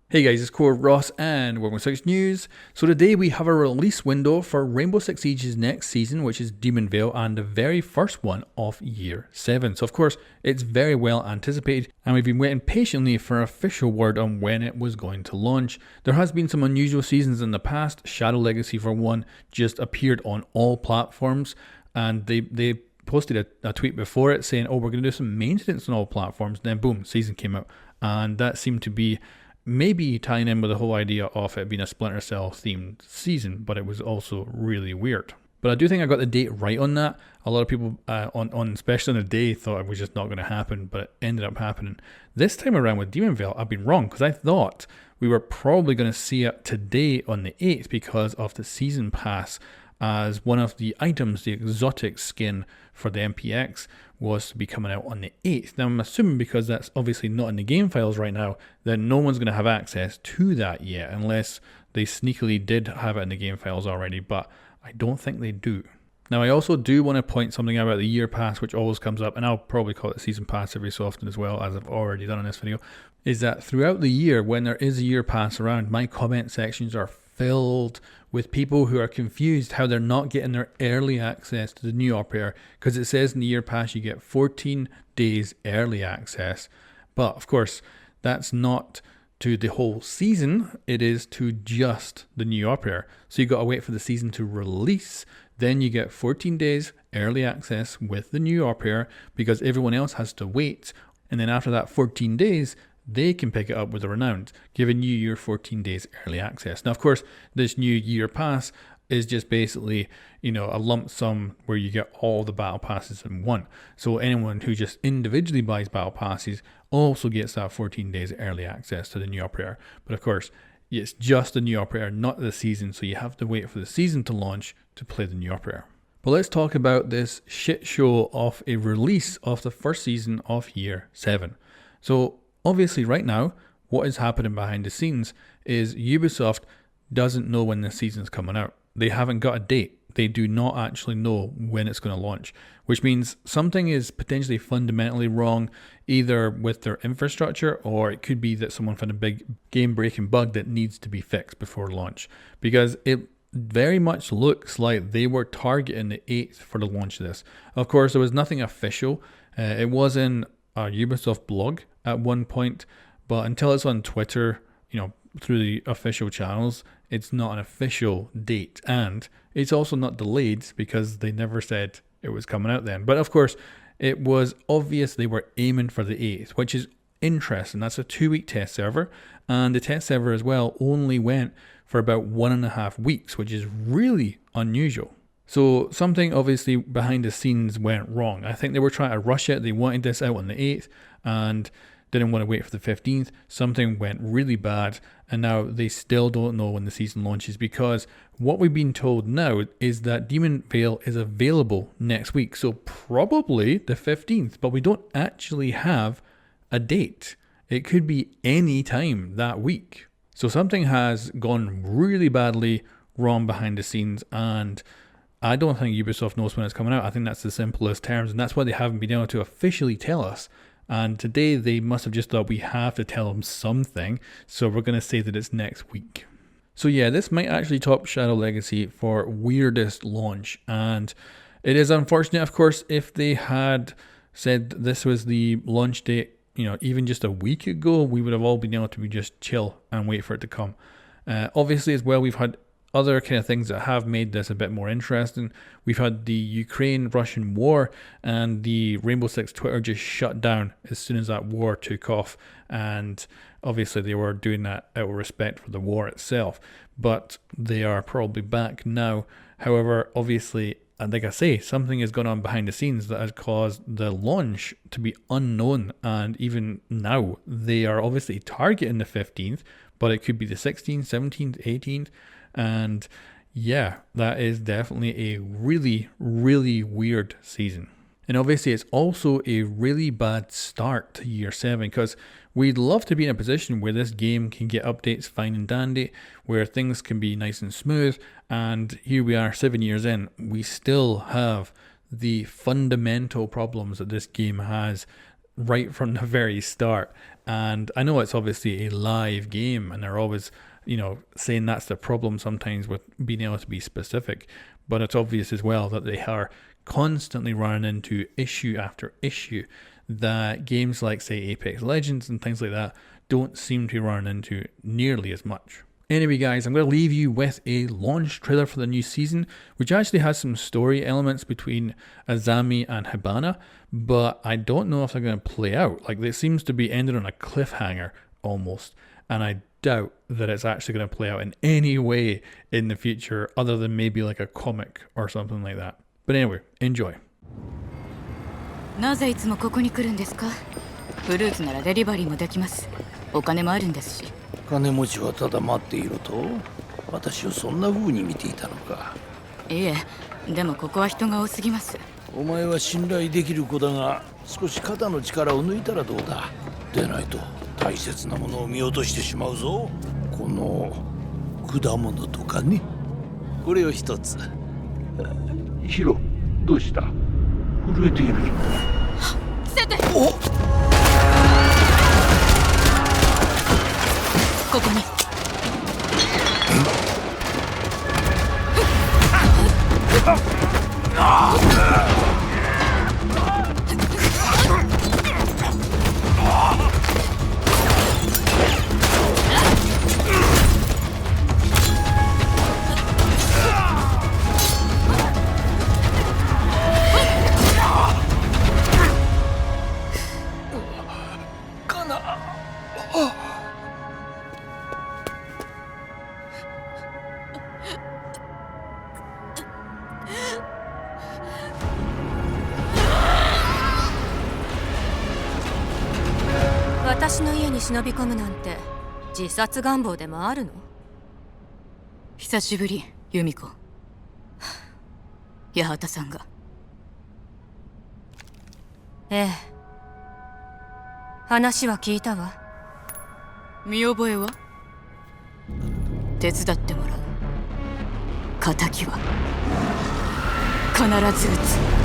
Hey guys, it's Core Ross and Rainbow Six News. So today we have a release window for Rainbow Six Siege's next season, which is Demon Vale, and the very first one of Year 7. So of course, it's very well anticipated, and we've been waiting patiently for official word on when it was going to launch. There has been some unusual seasons in the past. Shadow Legacy, for one, just appeared on all platforms, and they posted a tweet before it saying, oh, we're going to do some maintenance on all platforms. Then boom, season came out, and that seemed to be maybe tying in with the whole idea of it being a Splinter Cell themed season, but it was also really weird. But I do think I got the date right on that. A lot of people, on especially on the day, thought it was just not going to happen, but it ended up happening. This time around with Demon Vale, I've been wrong, because I thought we were probably going to see it today on the 8th because of the season pass, as one of the items, the exotic skin for the MPX, was to be coming out on the 8th. Now I'm assuming, because that's obviously not in the game files right now, that no one's going to have access to that yet, unless they sneakily did have it in the game files already, but I don't think they do. Now I also do want to point something out about the year pass, which always comes up, and I'll probably call it season pass every so often as well, as I've already done in this video, is that throughout the year, when there is a year pass around, my comment sections are filled with people who are confused how they're not getting their early access to the new operator, because it says in the year pass you get 14 days early access, but of course that's not to the whole season, it is to just the new operator. So you got to wait for the season to release, then you get 14 days early access with the new operator, because everyone else has to wait, and then after that 14 days they can pick it up with the Renowned, giving you your 14 days early access. Now, of course, this new year pass is just basically, a lump sum where you get all the battle passes in one. So anyone who just individually buys battle passes also gets that 14 days early access to the new operator. But of course, it's just the new operator, not the season, so you have to wait for the season to launch to play the new operator. But let's talk about this shit show of a release of the first season of Year 7. So obviously right now, what is happening behind the scenes is Ubisoft doesn't know when this season's coming out. They haven't got a date. They do not actually know when it's going to launch, which means something is potentially fundamentally wrong, either with their infrastructure, or it could be that someone found a big game-breaking bug that needs to be fixed before launch, because it very much looks like they were targeting the 8th for the launch of this. Of course, there was nothing official. It was in a Ubisoft blog at one point, but until it's on Twitter, through the official channels, it's not an official date, and it's also not delayed because they never said it was coming out then. But of course, it was obvious they were aiming for the 8th, which is interesting. That's a 2-week test server, and the test server as well only went for about 1.5 weeks, which is really unusual. So something obviously behind the scenes went wrong. I think they were trying to rush it. They wanted this out on the 8th and didn't want to wait for the 15th. Something went really bad, and now they still don't know when the season launches, because what we've been told now is that Demon Vale is available next week. So probably the 15th, but we don't actually have a date. It could be any time that week. So something has gone really badly wrong behind the scenes, and I don't think Ubisoft knows when it's coming out. I think that's the simplest terms, and that's why they haven't been able to officially tell us. And today they must have just thought we have to tell them something, so we're going to say that it's next week. So yeah, this might actually top Shadow Legacy for weirdest launch, and it is unfortunate, of course. If they had said this was the launch date, even just a week ago, we would have all been able to just chill and wait for it to come. Obviously as well, we've had other kind of things that have made this a bit more interesting. We've had the Ukraine-Russian war, and the Rainbow Six Twitter just shut down as soon as that war took off, and obviously they were doing that out of respect for the war itself, but they are probably back now. However, obviously, and like I say, something has gone on behind the scenes that has caused the launch to be unknown, and even now they are obviously targeting the 15th, but it could be the 16th, 17th, 18th, and yeah, that is definitely a really, really weird season. And obviously it's also a really bad start to Year 7, because we'd love to be in a position where this game can get updates fine and dandy, where things can be nice and smooth, and here we are 7 years in, we still have the fundamental problems that this game has right from the very start. And I know it's obviously a live game, and they're always, saying that's the problem sometimes with being able to be specific. But it's obvious as well that they are constantly running into issue after issue that games like, say, Apex Legends and things like that don't seem to run into nearly as much. Anyway, guys, I'm going to leave you with a launch trailer for the new season, which actually has some story elements between Azami and Hibana, but I don't know if they're going to play out. Like, it seems to be ended on a cliffhanger almost, and I doubt that it's actually going to play out in any way in the future other than maybe like a comic or something like that. But anyway, enjoy. なぜいつもここに来るんですか？フルーツならデリバリーもできます。お金もあるんですし。金持ちはただ待っていると？私をそんな風に見ていたのか。いえ、でもここは人が多すぎます。お前は信頼できる子だが、少し肩の力を抜いたらどうだ。でないと大切なものを見落としてしまうぞ。この果物とかね。これを一つ。ヒロ、どうした？震えている。セテ。お。ここに。私の家に忍び込むなんて自殺願望でもあるの？久しぶり、ユミコ。八幡さんが。ええ。話は聞いたわ。見覚えは？手伝ってもらう。仇は必ず撃つ。